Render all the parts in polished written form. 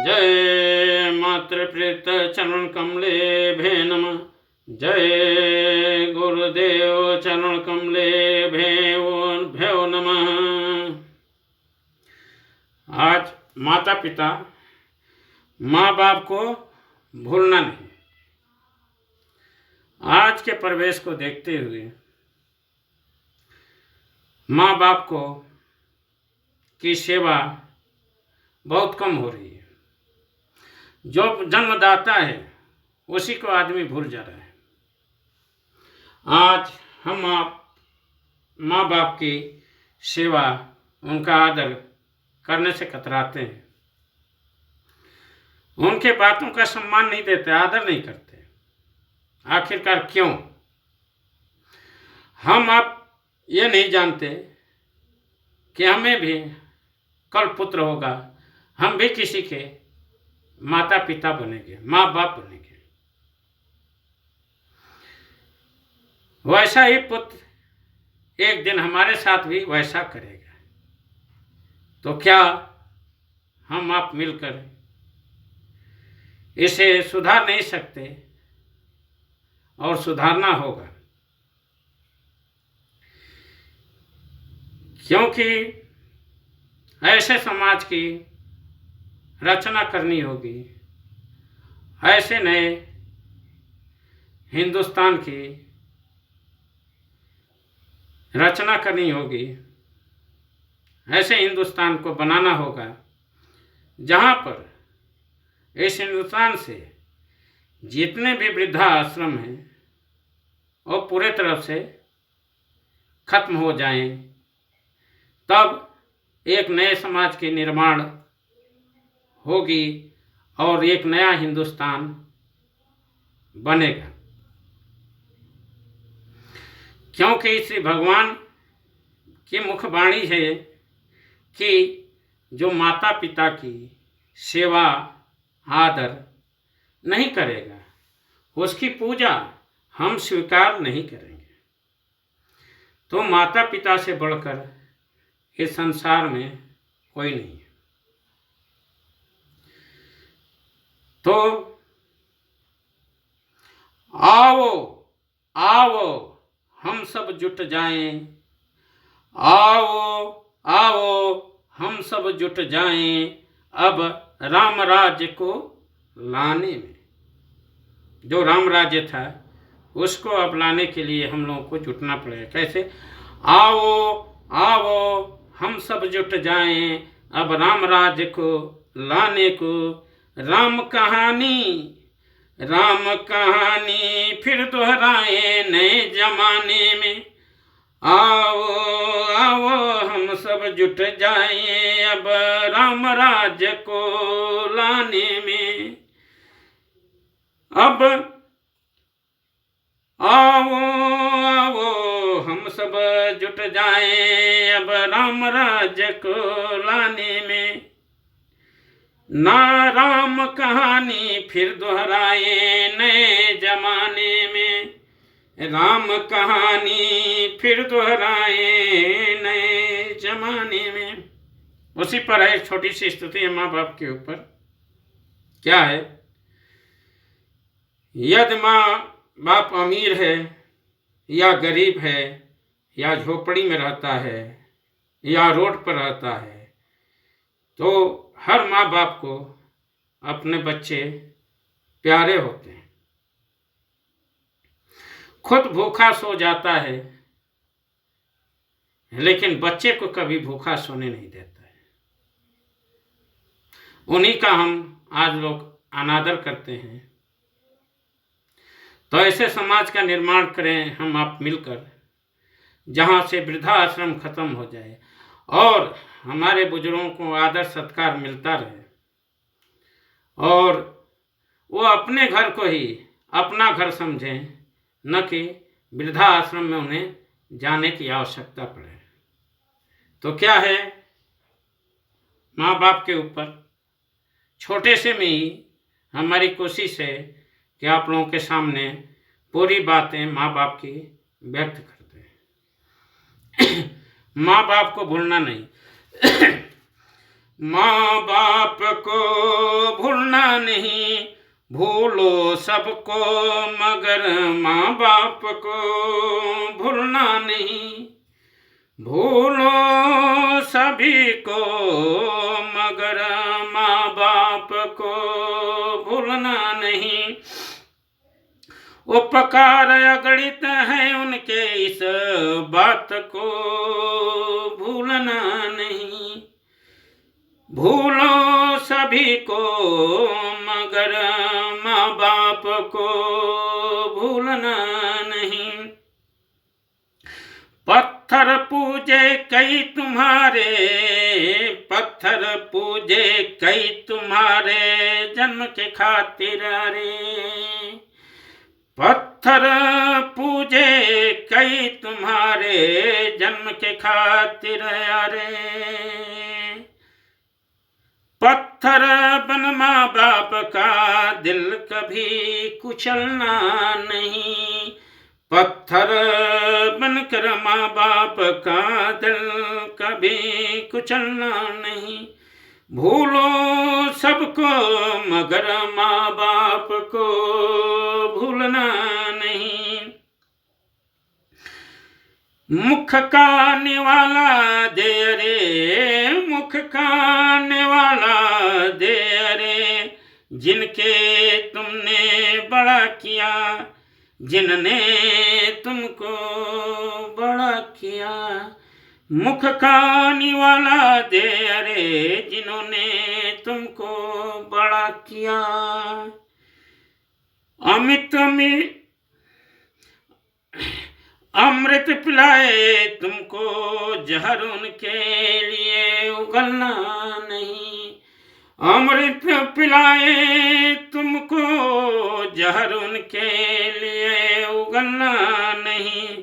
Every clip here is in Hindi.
जय मातृप्रीत चरण कमले भे नमः। जय गुरुदेव चरण कमले भ्यो नमः। आज माता पिता माँ बाप को भूलना नहीं। आज के परिवेश को देखते हुए माँ बाप को की सेवा बहुत कम हो रही है। जो जन्मदाता है उसी को आदमी भूल जा रहा है। आज हम आप माँ बाप की सेवा, उनका आदर करने से कतराते हैं। उनके बातों का सम्मान नहीं देते, आदर नहीं करते। आखिरकार क्यों? हम आप ये नहीं जानते कि हमें भी कल पुत्र होगा, हम भी किसी के माता पिता बनेंगे, माँ बाप बनेंगे। वैसा ही पुत्र एक दिन हमारे साथ भी वैसा करेगा। तो क्या हम आप मिलकर इसे सुधार नहीं सकते? और सुधारना होगा, क्योंकि ऐसे समाज की रचना करनी होगी, ऐसे नए हिंदुस्तान की रचना करनी होगी। ऐसे हिंदुस्तान को बनाना होगा जहाँ पर इस हिंदुस्तान से जितने भी वृद्धा आश्रम हैं वो पूरे तरफ से खत्म हो जाएं। तब एक नए समाज के निर्माण होगी और एक नया हिंदुस्तान बनेगा। क्योंकि श्री भगवान की मुखवाणी है कि जो माता पिता की सेवा आदर नहीं करेगा उसकी पूजा हम स्वीकार नहीं करेंगे। तो माता पिता से बढ़कर इस संसार में कोई नहीं है। तो आओ आओ हम सब जुट जाएं, आओ आओ हम सब जुट जाएं अब राम राज्य को लाने में। जो राम राज्य था उसको अब लाने के लिए हम लोगों को जुटना पड़ेगा। कैसे? आओ आओ हम सब जुट जाएं अब राम राज्य को लाने को। राम कहानी फिर दोहराए नए जमाने में। आओ आओ हम सब जुट जाएं अब राम राज्य को लाने में। अब आओ आओ हम सब जुट जाएं अब राम राज्य को लाने में। ना राम कहानी फिर दोहराए नए जमाने में। राम कहानी फिर दोहराए नए जमाने में। उसी पर है एक छोटी सी स्तुति है माँ बाप के ऊपर। क्या है? यदि माँ बाप अमीर है या गरीब है या झोपड़ी में रहता है या रोड पर रहता है, तो हर माँ बाप को अपने बच्चे प्यारे होते हैं। खुद भूखा सो जाता है लेकिन बच्चे को कभी भूखा सोने नहीं देता है। उन्हीं का हम आज लोग अनादर करते हैं। तो ऐसे समाज का निर्माण करें हम आप मिलकर, जहाँ से वृद्धाश्रम खत्म हो जाए और हमारे बुजुर्गों को आदर सत्कार मिलता रहे और वो अपने घर को ही अपना घर समझें, न कि वृद्धाश्रम में उन्हें जाने की आवश्यकता पड़े। तो क्या है? माँ बाप के ऊपर छोटे से में ही हमारी कोशिश है कि आप लोगों के सामने पूरी बातें माँ बाप की व्यक्त करते हैं। माँ बाप को भूलना नहीं। माँ बाप को भूलना नहीं, भूलो सबको मगर माँ बाप को भूलना नहीं। भूलो सभी को मगर माँ बाप को भूलना नहीं। उपकार अगणित है उनके, इस बात को भूलना नहीं। भूलो सभी को मगर माँ बाप को भूलना नहीं। पत्थर पूजे कई तुम्हारे, पत्थर पूजे कई तुम्हारे जन्म के खातिर रे। पत्थर पूजे कई तुम्हारे जन्म के खातिर रे। पत्थर बन माँ बाप का दिल कभी कुचलना नहीं। पत्थर बनकर माँ बाप का दिल कभी कुचलना नहीं। भूलो सबको मगर माँ बाप को भूलना नहीं। मुख का निवाला दे रे, मुख का निवाला दे रे, जिनके तुमने बड़ा किया, जिनने तुमको बड़ा किया। मुख का निवाला दे रे, जिन्होंने तुमको बड़ा किया। अमित में अमृत पिलाए तुमको, जहर उनके लिए उगलना नहीं। अमृत पिलाए तुमको, जहर उनके लिए उगलना नहीं।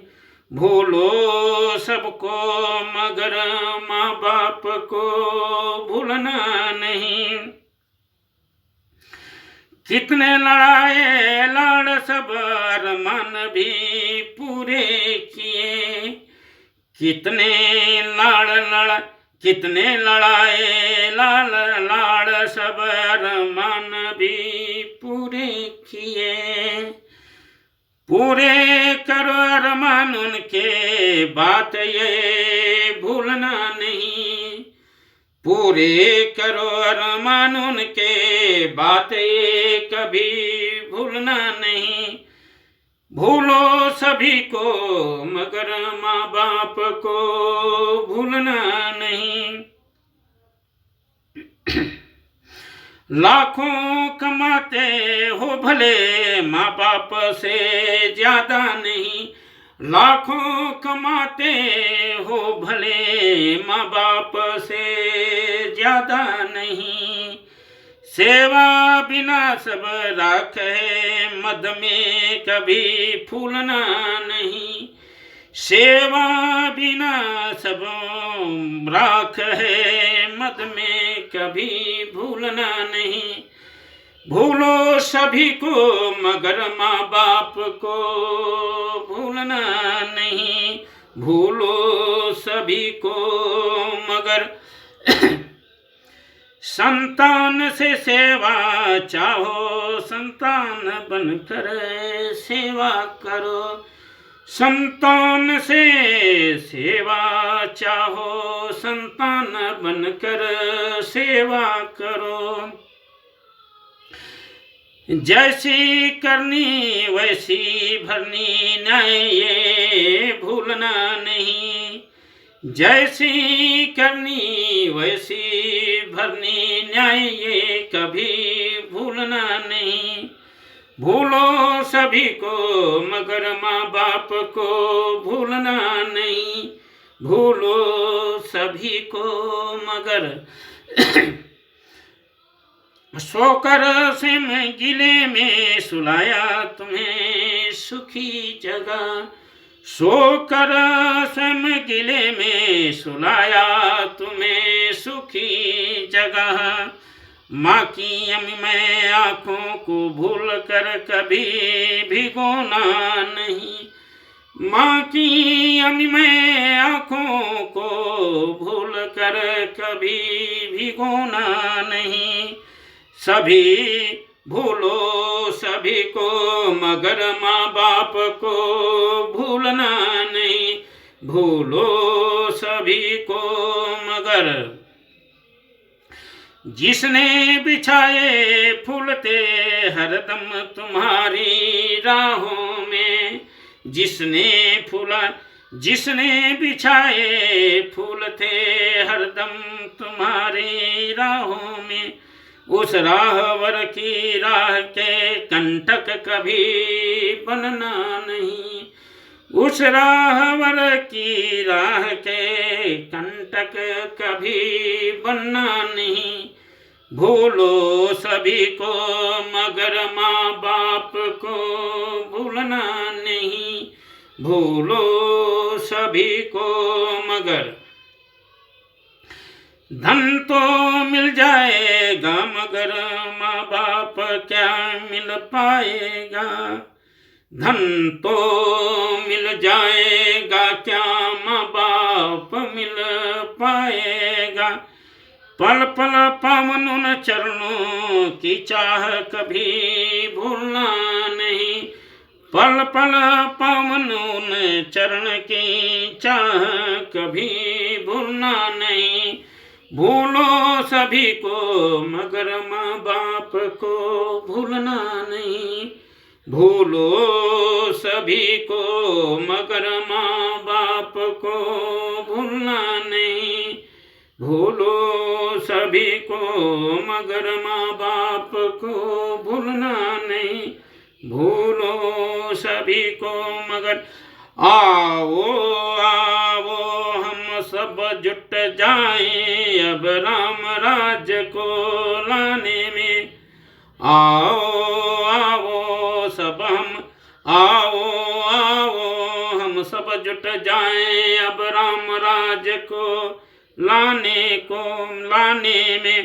भूलो सबको मगर माँ बाप को भूलना नहीं। कितने लड़ाए लाड़ सब अरमान भी पूरे किए। कितने कितने लड़ाए लाड़ सब अरमान भी पूरे किए। पूरे करो अरमान उनके, बात ये भूलना नहीं। पूरे करो अरमान उनके, बात ये कभी भूलना नहीं। भूलो सभी को मगर माँ बाप को भूलना नहीं। लाखों कमाते हो भले, माँ बाप से ज्यादा नहीं। लाखों कमाते हो भले, माँ बाप से ज्यादा नहीं। सेवा बिना सब राख है, मद में कभी फूलना नहीं। सेवा बिना सब राख है, मद में कभी भूलना नहीं। भूलो सभी को मगर माँ बाप को भूलना नहीं। भूलो सभी को मगर संतान से सेवा चाहो, संतान बनकर सेवा करो। संतान से सेवा चाहो, संतान बनकर सेवा करो। जैसी करनी वैसी भरनी, न्याय ये भूलना नहीं। जैसी करनी वैसी भरनी, न्याय ये कभी भूलना नहीं। भूलो सभी को मगर माँ बाप को भूलना नहीं। भूलो सभी को मगर सोकर से मैं गिले में सुलाया तुम्हें सुखी जगह। सोकर से मैं गिले में सुलाया तुम्हें सुखी जगह। माँ की मैं आँखों को भूल कर कभी भिगोना नहीं। माँ की मैं आँखों को भूल कर कभी भिगोना नहीं। सभी भूलो सभी को, मगर माँ बाप को भूलना नहीं। भूलो सभी को मगर जिसने बिछाए फूलते हरदम तुम्हारी राहों में। जिसने बिछाए फूल थे हरदम तुम्हारी राहों में। उस राहवर की राह के कंटक कभी बनना नहीं। उस राहवर की राह के कंटक कभी बनना नहीं। भूलो सभी को मगर माँ बाप को भूलना नहीं। भूलो सभी को मगर धन तो मिल जाएगा मगर माँ बाप क्या मिल पाएगा। धन तो मिल जाएगा क्या माँ बाप मिल पाएगा। पल पल पावन उन चरणों की चाह कभी भूलना नहीं। पल पल पावन उन चरण की चाह कभी भूलना नहीं। भूलो सभी को मगर माँ बाप को भूलना नहीं। भूलो सभी को मगर माँ बाप को भूलना नहीं। भूलो सभी को मगर माँ बाप को भूलना नहीं। भूलो सभी को मगर आओ आओ हम सब जुट जाएं अब राम राज्य को लाने में। आओ आओ सब हम सब जुट जाएं अब राम राज्य को लाने में।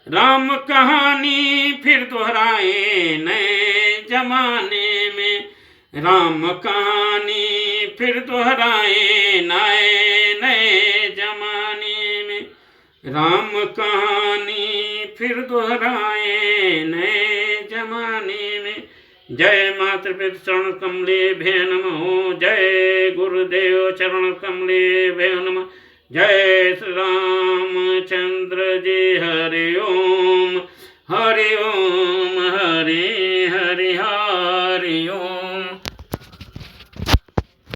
राम कहानी फिर दोहराए नए जमाने में। राम कहानी फिर दोहराए नए जमाने में। राम कहानी फिर दोहराए नए जमाने में। जय मातृपितृ चरण कमले भे नमः। जय गुरुदेव चरण कमले भे नमः। जय श्री रामचंद्र जी हरि ओम हरि ओम।